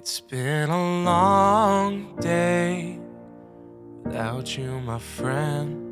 It's been a long day without you, my friend,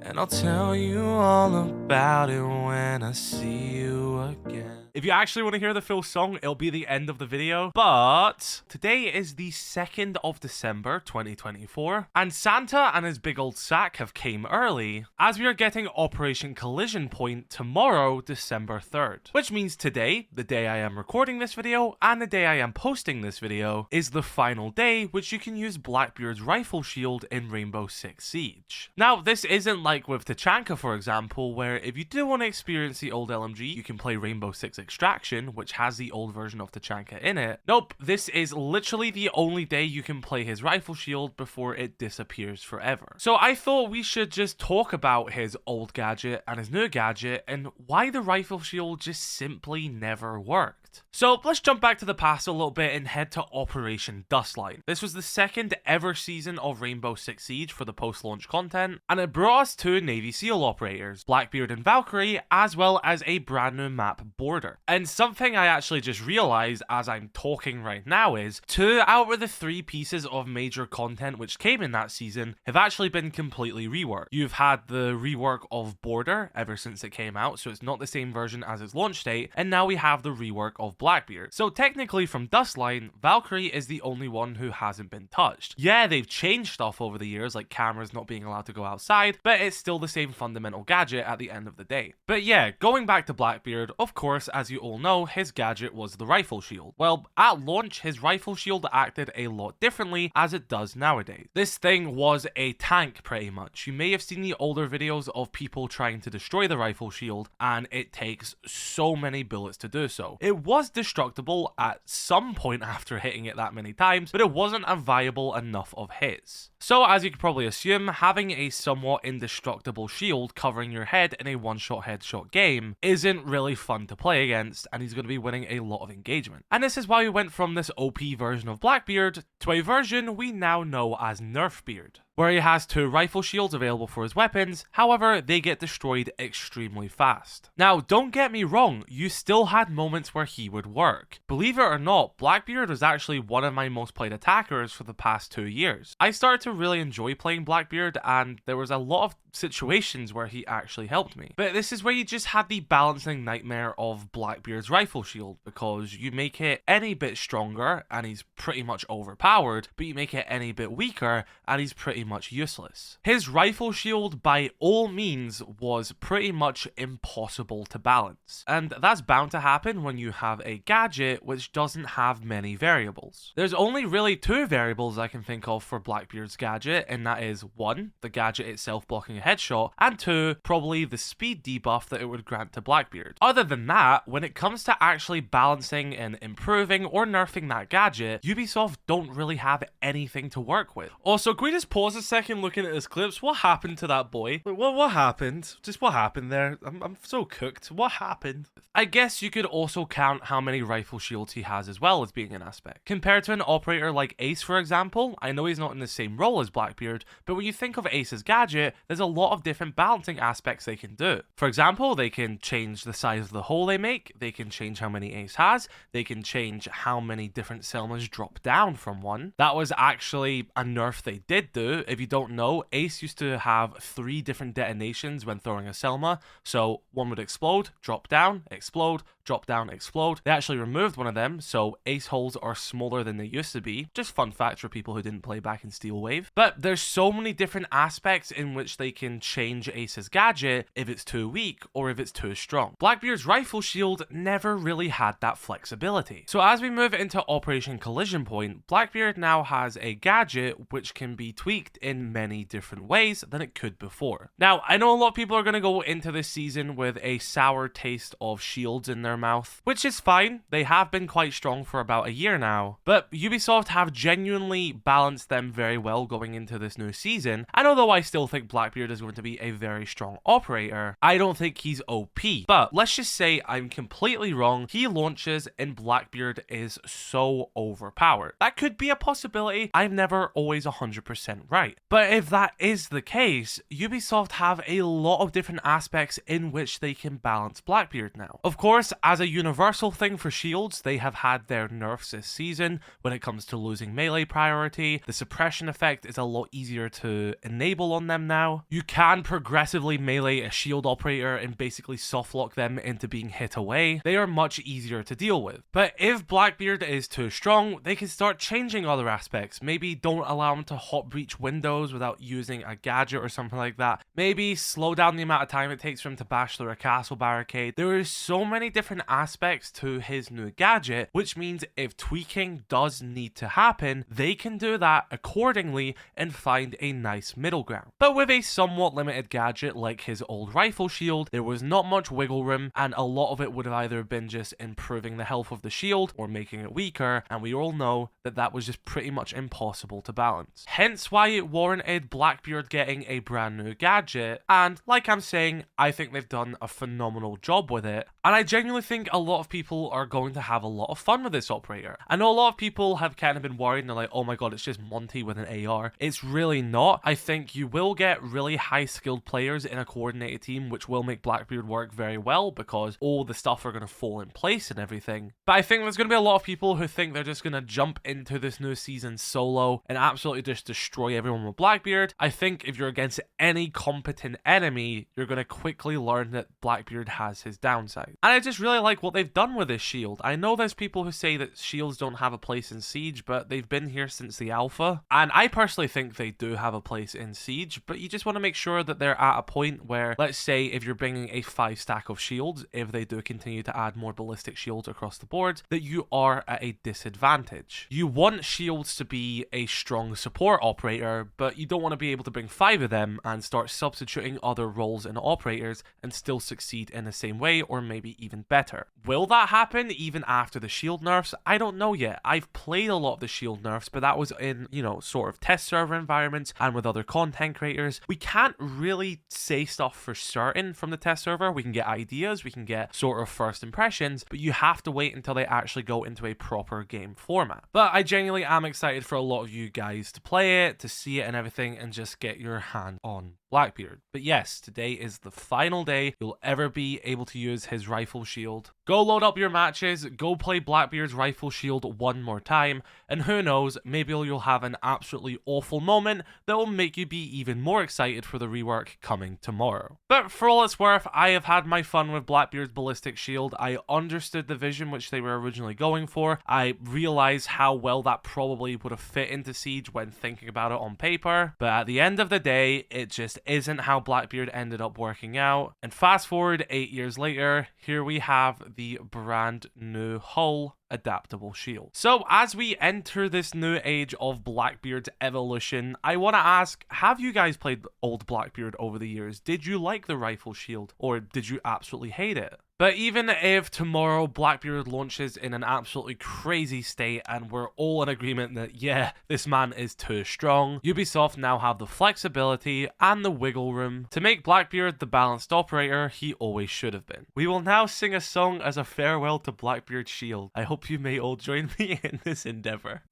and I'll tell you all about it when I see you again. If you actually want to hear the full song, it'll be the end of the video. But today is the 2nd of December 2024, and Santa and his big old sack have came early, as we are getting Operation Collision Point tomorrow, December 3rd. Which means today, the day I am recording this video, and the day I am posting this video, is the final day which you can use Blackbeard's rifle shield in Rainbow Six Siege. Now, this isn't like with Tachanka, for example, where if you do want to experience the old LMG, you can play Rainbow Six Extraction, which has the old version of Tachanka in it. Nope, this is literally the only day you can play his rifle shield before it disappears forever. So I thought we should just talk about his old gadget and his new gadget and why the rifle shield just simply never worked. So let's jump back to the past a little bit and head to Operation Dustline. This was the second ever season of Rainbow Six Siege for the post-launch content, and it brought us two Navy SEAL operators, Blackbeard and Valkyrie, as well as a brand new map, Border. And something I actually just realized as I'm talking right now is 2 out of the 3 pieces of major content which came in that season have actually been completely reworked. You've had the rework of Border ever since it came out, so it's not the same version as its launch date, and now we have the rework of Blackbeard. So technically from Dustline, Valkyrie is the only one who hasn't been touched. Yeah, they've changed stuff over the years, like cameras not being allowed to go outside, but it's still the same fundamental gadget at the end of the day. But yeah, going back to Blackbeard, of course, as you all know, his gadget was the rifle shield. Well, at launch, his rifle shield acted a lot differently as it does nowadays. This thing was a tank pretty much. You may have seen the older videos of people trying to destroy the rifle shield, and it takes so many bullets to do so. It was destructible at some point after hitting it that many times, but it wasn't a viable enough of hits. So as you could probably assume, having a somewhat indestructible shield covering your head in a one-shot headshot game isn't really fun to play against, and he's going to be winning a lot of engagement. And this is why we went from this OP version of Blackbeard to a version we now know as Nerfbeard, where he has 2 rifle shields available for his weapons, however, they get destroyed extremely fast. Now, don't get me wrong, you still had moments where he would work. Believe it or not, Blackbeard was actually one of my most played attackers for the past 2 years. I started to really enjoy playing Blackbeard, and there was a lot of situations where he actually helped me. But this is where you just had the balancing nightmare of Blackbeard's rifle shield, because you make it any bit stronger and he's pretty much overpowered, but you make it any bit weaker and he's pretty much useless. His rifle shield by all means was pretty much impossible to balance, and that's bound to happen when you have a gadget which doesn't have many variables. There's only really 2 variables I can think of for Blackbeard's gadget, and that is 1, the gadget itself blocking a headshot, and 2, probably the speed debuff that it would grant to Blackbeard. Other than that, when it comes to actually balancing and improving or nerfing that gadget, Ubisoft don't really have anything to work with. Also, can we just pause a second looking at his clips? What happened to that boy? Wait, what happened? Just what happened there? I'm so cooked. What happened? I guess you could also count how many rifle shields he has as well as being an aspect. Compared to an operator like Ace, for example, I know he's not in the same role as Blackbeard, but when you think of Ace's gadget, there's a lot of different balancing aspects they can do. For example, they can change the size of the hole they make, they can change how many Ace has, they can change how many different Selmas drop down from one. That was actually a nerf they did do. If you don't know, Ace used to have 3 different detonations when throwing a Selma, so one would explode, drop down, explode, drop down, explode. They actually removed one of them, so Ace holes are smaller than they used to be. Just fun fact for people who didn't play back in Steel Wave. But there's so many different aspects in which they can change Ace's gadget if it's too weak or if it's too strong. Blackbeard's rifle shield never really had that flexibility. So as we move into Operation Collision Point, Blackbeard now has a gadget which can be tweaked in many different ways than it could before. Now, I know a lot of people are going to go into this season with a sour taste of shields in their mouth, which is fine. They have been quite strong for about a year now, but Ubisoft have genuinely balanced them very well going into this new season, and although I still think Blackbeard is going to be a very strong operator, I don't think he's OP. But let's just say I'm completely wrong. He launches and Blackbeard is so overpowered. That could be a possibility. I'm never always 100% right. But if that is the case, Ubisoft have a lot of different aspects in which they can balance Blackbeard now. Of course, as a universal thing for shields, they have had their nerfs this season when it comes to losing melee priority. The suppression effect is a lot easier to enable on them now. You can progressively melee a shield operator and basically softlock them into being hit away. They are much easier to deal with. But if Blackbeard is too strong, they can start changing other aspects. Maybe don't allow him to hot breach windows without using a gadget or something like that. Maybe slow down the amount of time it takes for him to bash through a castle barricade. There is so many different aspects to his new gadget, which means if tweaking does need to happen, they can do that accordingly and find a nice middle ground. But with a somewhat limited gadget like his old rifle shield, there was not much wiggle room, and a lot of it would have either been just improving the health of the shield or making it weaker, and we all know that that was just pretty much impossible to balance. Hence why it warranted Blackbeard getting a brand new gadget, and like I'm saying, I think they've done a phenomenal job with it, and I genuinely think a lot of people are going to have a lot of fun with this operator. I know a lot of people have kind of been worried and they're like, oh my god, it's just Monty with an AR. It's really not. I think you will get really high skilled players in a coordinated team, which will make Blackbeard work very well because all the stuff are going to fall in place and everything. But I think there's going to be a lot of people who think they're just going to jump into this new season solo and absolutely just destroy everyone with Blackbeard. I think if you're against any competent enemy, you're going to quickly learn that Blackbeard has his downside. And I just really like what they've done with this shield. I know there's people who say that shields don't have a place in Siege, but they've been here since the alpha. And I personally think they do have a place in Siege, but you just want to make sure that they're at a point where, let's say if you're bringing a 5 stack of shields, if they do continue to add more ballistic shields across the board, that you are at a disadvantage. You want shields to be a strong support operator, but you don't want to be able to bring 5 of them and start substituting other roles in operators and still succeed in the same way or maybe even better. Will that happen even after the shield nerfs? I don't know yet. I've played a lot of the shield nerfs, but that was in, sort of test server environments and with other content creators. We can't really say stuff for certain from the test server. We can get ideas, we can get sort of first impressions, but you have to wait until they actually go into a proper game format. But I genuinely am excited for a lot of you guys to play it, to see it and everything, and just get your hand on Blackbeard. But yes, today is the final day you'll ever be able to use his rifle shield. Go load up your matches, go play Blackbeard's rifle shield one more time, and who knows, maybe you'll have an absolutely awful moment that will make you be even more excited for the rework coming tomorrow. But for all it's worth, I have had my fun with Blackbeard's ballistic shield. I understood the vision which they were originally going for. I realized how well that probably would have fit into Siege when thinking about it on paper, but at the end of the day, it just isn't how Blackbeard ended up working out. And fast forward 8 years later, here we have the brand new H.U.L.L Adaptable Shield. So as we enter this new age of Blackbeard's evolution, I want to ask, have you guys played old Blackbeard over the years? Did you like the rifle shield, or did you absolutely hate it? But even if tomorrow Blackbeard launches in an absolutely crazy state and we're all in agreement that, yeah, this man is too strong, Ubisoft now have the flexibility and the wiggle room to make Blackbeard the balanced operator he always should have been. We will now sing a song as a farewell to Blackbeard's shield. I hope you may all join me in this endeavor.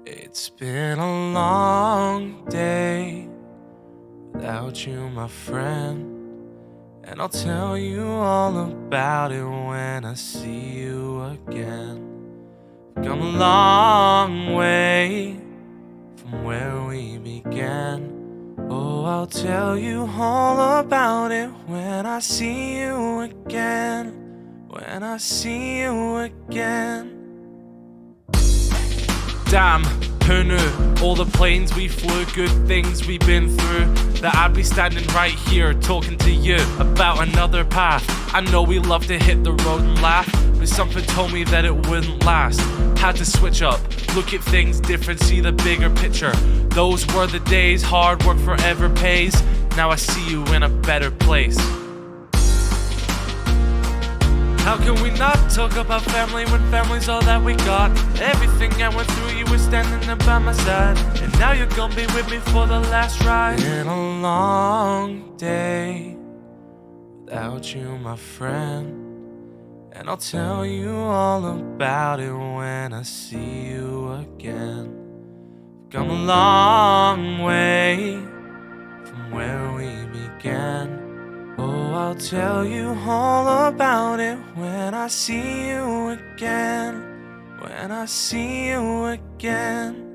It's been a long day without you, my friend, and I'll tell you all about it when I see you again. We've come a long way from where we began. Oh, I'll tell you all about it when I see you again. When I see you again. Damn, who knew? All the planes we flew, good things we've been through, that I'd be standing right here talking to you about another path. I know we love to hit the road and laugh, but something told me that it wouldn't last. Had to switch up, look at things different, see the bigger picture. Those were the days, hard work forever pays. Now I see you in a better place. How can we not talk about family when family's all that we got? Everything I went through, you were standing there by my side, and now you're gonna be with me for the last ride. Been a long day without you, my friend, and I'll tell you all about it when I see you again. Come a long way from where we began. Oh, I'll tell you all about it when I see you again. When I see you again.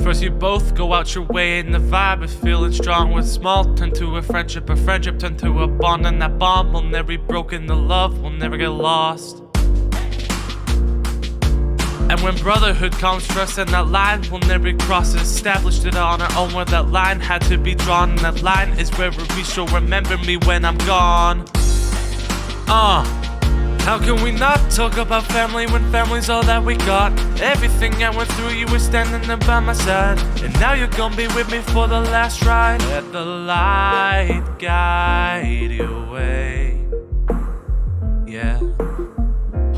First you both go out your way and the vibe is feeling strong. With small turn to a friendship turn to a bond, and that bond will never be broken, the love will never get lost. And when brotherhood comes first, and that line will never be crossed, established it on our own where that line had to be drawn, and that line is where we shall remember me when I'm gone. How can we not talk about family when family's all that we got? Everything I went through, you were standing there by my side, and now you're gonna be with me for the last ride. Let the light guide your way, yeah.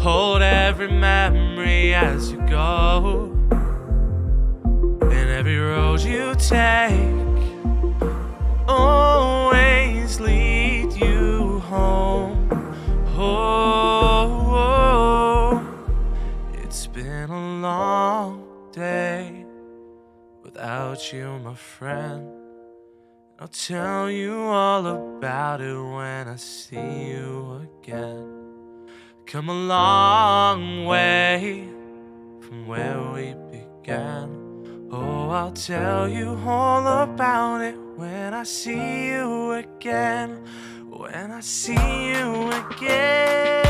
Hold every memory as you go, and every road you take always lead you home. It's been a long day without you, my friend. I'll tell you all about it when I see you again. Come a long way from where we began. Oh, I'll tell you all about it when I see you again. When I see you again.